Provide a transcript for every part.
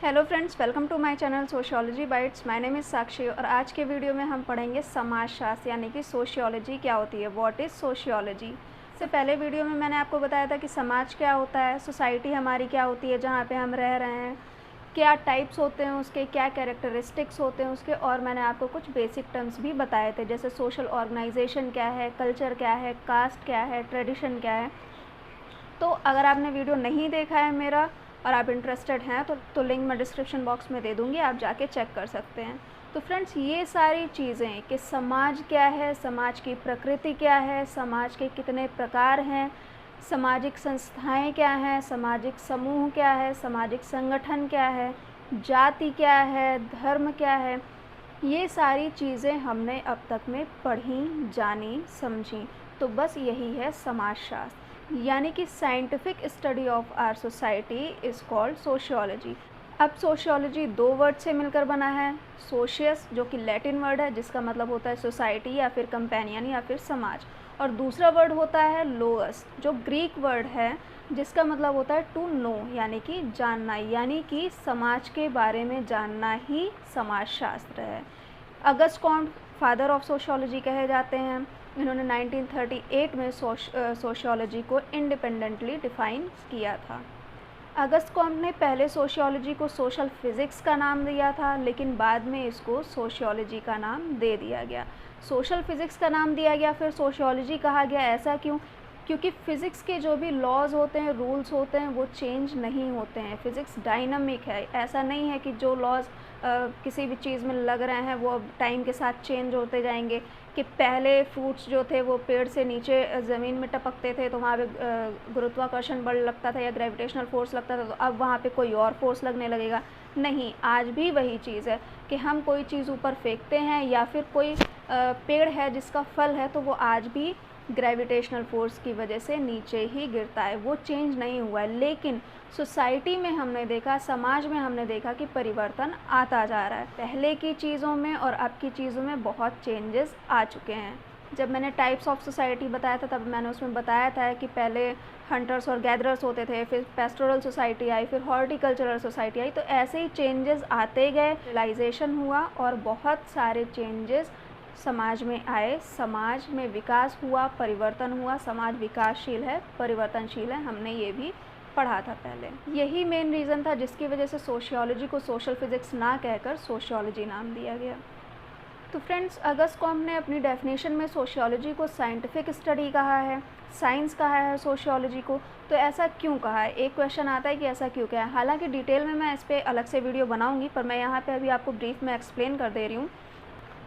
Hello friends, welcome to my channel sociology bites. My name is Sakshi और आज के video में हम पढ़ेंगे समाजशास्त्र यानी कि सोशियोलॉजी क्या होती है। What is sociology. इससे पहले वीडियो में मैंने आपको बताया था कि समाज क्या होता है, सोसाइटी हमारी क्या होती है जहाँ पे हम रह रहे हैं, क्या टाइप्स होते हैं उसके, क्या कैरेक्टरिस्टिक्स होते हैं उसके, और मैंने आपको कुछ बेसिक टर्म्स भी बताए थे जैसे सोशल ऑर्गेनाइजेशन क्या है, कल्चर क्या है, कास्ट क्या है, ट्रेडिशन क्या है। तो अगर आपने वीडियो नहीं देखा है मेरा और आप इंटरेस्टेड हैं तो लिंक मैं डिस्क्रिप्शन बॉक्स में दे दूँगी, आप जाके चेक कर सकते हैं। तो फ्रेंड्स, ये सारी चीज़ें कि समाज क्या है, समाज की प्रकृति क्या है, समाज के कितने प्रकार हैं, सामाजिक संस्थाएं क्या हैं, सामाजिक समूह क्या है, सामाजिक संगठन क्या है, जाति क्या है, धर्म क्या है, ये सारी चीज़ें हमने अब तक में पढ़ी, जानी, समझी। तो बस यही है समाजशास्त्र, यानी कि scientific study of our society is called sociology. अब सोशियोलॉजी दो वर्ड से मिलकर बना है। सोशियस, जो कि लैटिन वर्ड है जिसका मतलब होता है सोसाइटी या फिर कंपेनियन या फिर समाज, और दूसरा वर्ड होता है लोअस, जो ग्रीक वर्ड है जिसका मतलब होता है टू नो, यानी कि जानना, यानी कि समाज के बारे में जानना ही समाजशास्त्र है। August Comte father of sociology कहे जाते हैं। इन्होंने 1938 में सोशियोलॉजी को इंडिपेंडेंटली डिफ़ाइन किया था। अगस्ट कॉम्ट ने पहले सोशियोलॉजी को सोशल फिज़िक्स का नाम दिया था, लेकिन बाद में इसको सोशियोलॉजी का नाम दे दिया गया। सोशल फिज़िक्स का नाम दिया गया, फिर सोशियोलॉजी कहा गया। ऐसा क्यों? क्योंकि फ़िज़िक्स के जो भी लॉज होते हैं, रूल्स होते हैं, वो चेंज नहीं होते हैं। फ़िज़िक्स डायनामिक है। ऐसा नहीं है कि जो लॉज किसी भी चीज़ में लग रहे हैं वो अब टाइम के साथ चेंज होते जाएंगे। कि पहले फ्रूट्स जो थे वो पेड़ से नीचे ज़मीन में टपकते थे तो वहाँ पे गुरुत्वाकर्षण बल लगता था या ग्रेविटेशनल फोर्स लगता था, तो अब वहाँ पे कोई और फोर्स लगने लगेगा। नहीं, आज भी वही चीज़ है कि हम कोई चीज़ ऊपर फेंकते हैं या फिर कोई पेड़ है जिसका फल है तो वो आज भी ग्रेविटेशनल फोर्स की वजह से नीचे ही गिरता है, वो चेंज नहीं हुआ है। लेकिन सोसाइटी में हमने देखा, समाज में हमने देखा कि परिवर्तन आता जा रहा है। पहले की चीज़ों में और अब की चीज़ों में बहुत चेंजेस आ चुके हैं। जब मैंने टाइप्स ऑफ सोसाइटी बताया था तब मैंने उसमें बताया था कि पहले हंटर्स और गैदरर्स होते थे, फिर पेस्टोरल सोसाइटी आई, फिर हॉर्टिकल्चरल सोसाइटी आई। तो ऐसे ही चेंजेस आते गए, रियलाइजेशन हुआ और बहुत सारे चेंजेस समाज में आए, समाज में विकास हुआ, परिवर्तन हुआ। समाज विकासशील है, परिवर्तनशील है, हमने ये भी पढ़ा था पहले। यही मेन रीज़न था जिसकी वजह से सोशियोलॉजी को सोशल फिज़िक्स ना कहकर सोशियोलॉजी नाम दिया गया। तो फ्रेंड्स, अगस्ट कॉम्ट ने अपनी डेफिनेशन में सोशियोलॉजी को साइंटिफिक स्टडी कहा है, साइंस कहा है सोशियोलॉजी को। तो ऐसा क्यों कहा है? एक क्वेश्चन आता है कि ऐसा क्यों कहा है। हालांकि डिटेल में मैं इस पर अलग से वीडियो बनाऊंगी, पर मैं यहाँ पे अभी आपको ब्रीफ में एक्सप्लेन कर दे रही हूँ।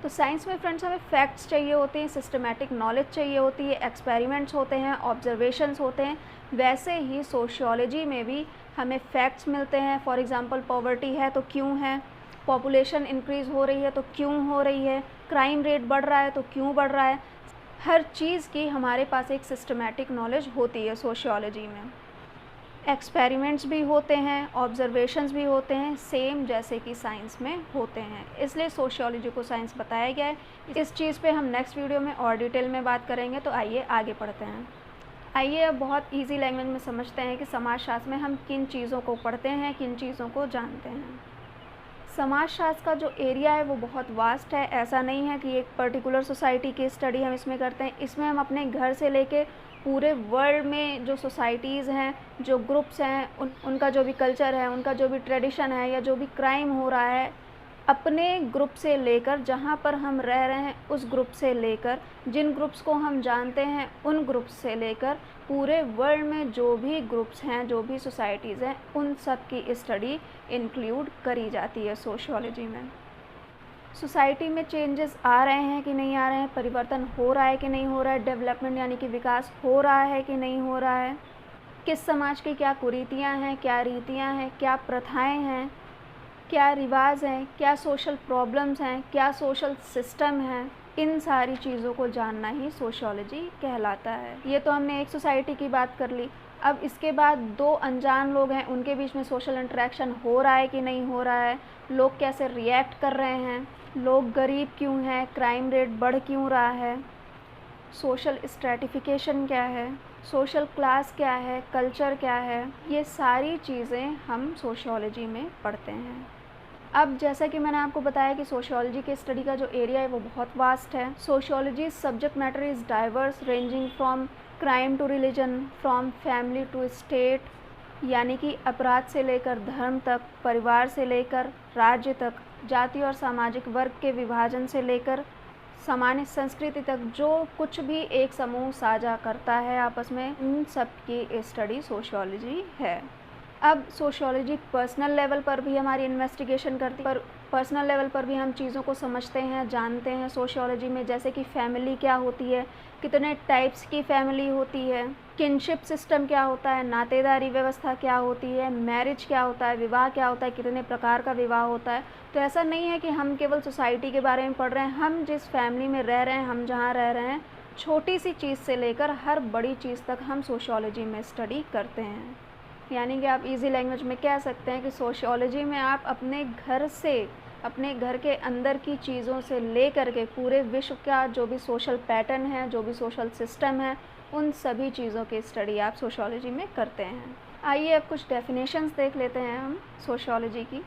तो साइंस में फ्रेंड्स हमें फैक्ट्स चाहिए होते हैं, सिस्टमैटिक नॉलेज चाहिए होती है, एक्सपेरिमेंट्स होते हैं, ऑब्जर्वेशंस होते हैं। वैसे ही सोशियोलॉजी में भी हमें फैक्ट्स मिलते हैं। फॉर एग्जांपल, पॉवर्टी है तो क्यों है, पॉपुलेशन इंक्रीज़ हो रही है तो क्यों हो रही है, क्राइम रेट बढ़ रहा है तो क्यों बढ़ रहा है। हर चीज़ की हमारे पास एक सिस्टमैटिक नॉलेज होती है सोशियोलॉजी में। एक्सपेरिमेंट्स भी होते हैं, ऑब्जर्वेशंस भी होते हैं, सेम जैसे कि साइंस में होते हैं। इसलिए सोशियोलॉजी को साइंस बताया गया है। इस चीज़ पे हम नेक्स्ट वीडियो में और डिटेल में बात करेंगे। तो आइए आगे पढ़ते हैं। आइए अब बहुत इजी लैंग्वेज में समझते हैं कि समाजशास्त्र में हम किन चीज़ों को पढ़ते हैं, किन चीज़ों को जानते हैं। समाजशास्त्र का जो एरिया है वो बहुत वास्ट है। ऐसा नहीं है कि एक पर्टिकुलर सोसाइटी की स्टडी हम इसमें करते हैं। इसमें हम अपने घर से लेके पूरे वर्ल्ड में जो सोसाइटीज़ हैं, जो ग्रुप्स हैं, उनका जो भी कल्चर है, उनका जो भी ट्रेडिशन है, या जो भी क्राइम हो रहा है, अपने ग्रुप से लेकर जहाँ पर हम रह रहे हैं उस ग्रुप से लेकर, जिन ग्रुप्स को हम जानते हैं उन ग्रुप्स से लेकर, पूरे वर्ल्ड में जो भी ग्रुप्स हैं, जो भी सोसाइटीज़ हैं, उन सब की स्टडी इंक्लूड करी जाती है सोशियोलॉजी में। सोसाइटी में चेंजेस आ रहे हैं कि नहीं आ रहे हैं, परिवर्तन हो रहा है कि नहीं हो रहा है, डेवलपमेंट यानी कि विकास हो रहा है कि नहीं हो रहा है, किस समाज की क्या कुरीतियाँ हैं, क्या रीतियाँ हैं, क्या प्रथाएँ हैं, क्या रिवाज हैं, क्या सोशल प्रॉब्लम्स हैं, क्या सोशल सिस्टम है। इन सारी चीज़ों को जानना ही सोशियोलॉजी कहलाता है। ये तो हमने एक सोसाइटी की बात कर ली। अब इसके बाद दो अनजान लोग हैं, उनके बीच में सोशल इंटरेक्शन हो रहा है कि नहीं हो रहा है, लोग कैसे रिएक्ट कर रहे हैं, लोग गरीब क्यों हैं, क्राइम रेट बढ़ क्यों रहा है, सोशल स्ट्रैटिफिकेशन क्या है, सोशल क्लास क्या है, कल्चर क्या है, ये सारी चीज़ें हम सोशियोलॉजी में पढ़ते हैं। अब जैसा कि मैंने आपको बताया कि सोशियोलॉजी के स्टडी का जो एरिया है वो बहुत वास्ट है। Sociology subject matter is diverse ranging from crime to religion, from family to state, यानी कि अपराध से लेकर धर्म तक, परिवार से लेकर राज्य तक, जाति और सामाजिक वर्ग के विभाजन से लेकर सामान्य संस्कृति तक, जो कुछ भी एक समूह साझा करता है आपस में, उन सब की स्टडी सोशियोलॉजी है। अब सोशियोलॉजी पर्सनल लेवल पर भी हमारी इन्वेस्टिगेशन करती है, पर पर्सनल लेवल पर भी हम चीज़ों को समझते हैं, जानते हैं सोशियोलॉजी में, जैसे कि फैमिली क्या होती है, कितने टाइप्स की फैमिली होती है, किनशिप सिस्टम क्या होता है, नातेदारी व्यवस्था क्या होती है, मैरिज क्या होता है, विवाह क्या होता है, कितने प्रकार का विवाह होता है। तो ऐसा नहीं है कि हम केवल सोसाइटी के बारे में पढ़ रहे हैं, हम जिस फैमिली में रह रहे हैं, हम जहाँ रह रहे हैं, छोटी सी चीज़ से लेकर हर बड़ी चीज़ तक हम सोशियोलॉजी में स्टडी करते हैं। यानी कि आप इजी लैंग्वेज में कह सकते हैं कि सोशियोलॉजी में आप अपने घर से, अपने घर के अंदर की चीज़ों से ले कर के पूरे विश्व का जो भी सोशल पैटर्न है, जो भी सोशल सिस्टम है, उन सभी चीज़ों की स्टडी आप सोशियोलॉजी में करते हैं। आइए अब कुछ डेफिनेशंस देख लेते हैं हम सोशियोलॉजी की।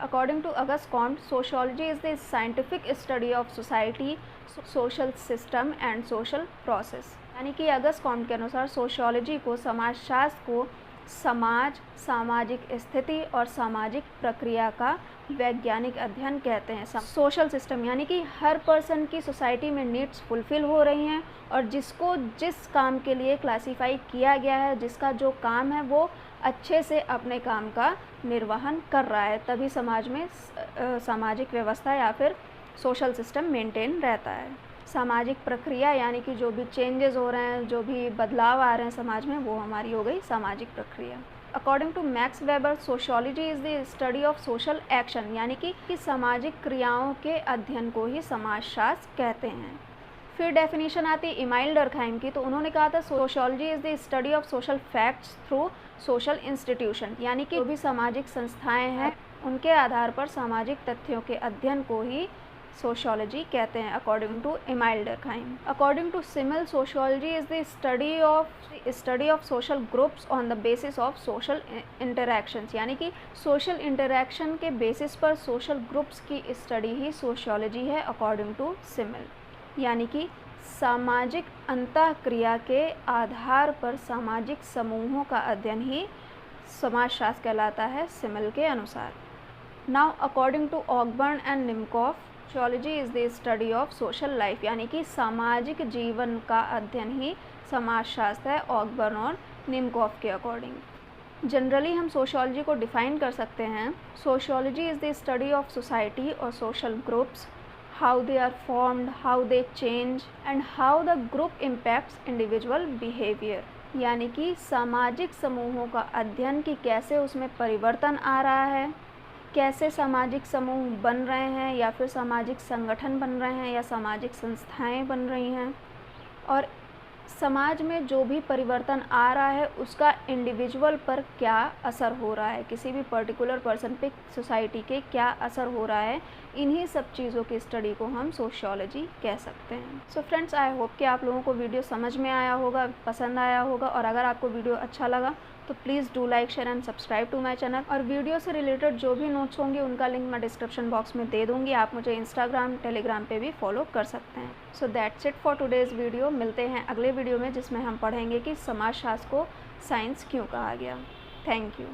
According to Auguste Comte, sociology is the scientific study of society, social system and social process. यानी कि अगस्ट कॉम्ट के अनुसार सोशियोलॉजी को, समाजशास्त्र को, समाज, सामाजिक स्थिति और सामाजिक प्रक्रिया का वैज्ञानिक अध्ययन कहते हैं। सोशल सिस्टम यानी कि हर पर्सन की सोसाइटी में नीड्स फुलफ़िल हो रही हैं और जिसको जिस काम के लिए क्लासिफाई किया गया है, जिसका जो काम है वो अच्छे से अपने काम का निर्वहन कर रहा है, तभी समाज में सामाजिक व्यवस्था या फिर सोशल सिस्टम मेंटेन रहता है। सामाजिक प्रक्रिया यानी कि जो भी चेंजेस हो रहे हैं, जो भी बदलाव आ रहे हैं समाज में, वो हमारी हो गई सामाजिक प्रक्रिया। According to Max Weber, sociology is the study of social action, यानी कि सामाजिक क्रियाओं के अध्ययन को ही समाजशास्त्र कहते हैं। फिर डेफिनेशन आती है इमाइल डर्कहाइम की, तो उन्होंने कहा था sociology is the study of social facts through social institution, यानी कि जो भी सामाजिक संस्थाएँ हैं उनके आधार पर सामाजिक तथ्यों के अध्ययन को ही सोशियोलॉजी कहते हैं, according to Emile Durkheim. According to Simmel, sociology is the study of social groups on the basis of social interactions, यानी कि सोशल इंटरैक्शन के बेसिस पर सोशल ग्रुप्स की स्टडी ही सोशियोलॉजी है, अकॉर्डिंग टू सिमिल। यानी कि सामाजिक अंतःक्रिया के आधार पर सामाजिक समूहों का अध्ययन ही समाजशास्त्र कहलाता है, सिमिल के अनुसार। Now according to Ogburn and Nimkoff, sociology is the study of social life, यानी कि सामाजिक जीवन का अध्ययन ही समाजशास्त्र है, ऑकबर्न और निमकॉफ के अकॉर्डिंग। जनरली हम सोशियोलॉजी को डिफ़ाइन कर सकते हैं, sociology is the study of society और social groups, how they are formed, how they change and how the group impacts individual behaviour, यानी कि सामाजिक समूहों का अध्ययन कि कैसे उसमें परिवर्तन आ रहा है, कैसे सामाजिक समूह बन रहे हैं या फिर सामाजिक संगठन बन रहे हैं या सामाजिक संस्थाएं बन रही हैं, और समाज में जो भी परिवर्तन आ रहा है उसका इंडिविजुअल पर क्या असर हो रहा है, किसी भी पर्टिकुलर पर्सन पे सोसाइटी के क्या असर हो रहा है, इन्हीं सब चीज़ों की स्टडी को हम सोशियोलॉजी कह सकते हैं। सो फ्रेंड्स, आई होप कि आप लोगों को वीडियो समझ में आया होगा, पसंद आया होगा, और अगर आपको वीडियो अच्छा लगा तो please do like, share and subscribe to my channel. और वीडियो से रिलेटेड जो भी नोट्स होंगे उनका लिंक मैं डिस्क्रिप्शन बॉक्स में दे दूँगी, आप मुझे इंस्टाग्राम, टेलीग्राम पे भी फॉलो कर सकते हैं। So that's it for today's video. मिलते हैं अगले वीडियो में जिसमें हम पढ़ेंगे कि समाजशास्त्र को साइंस क्यों कहा गया। Thank you.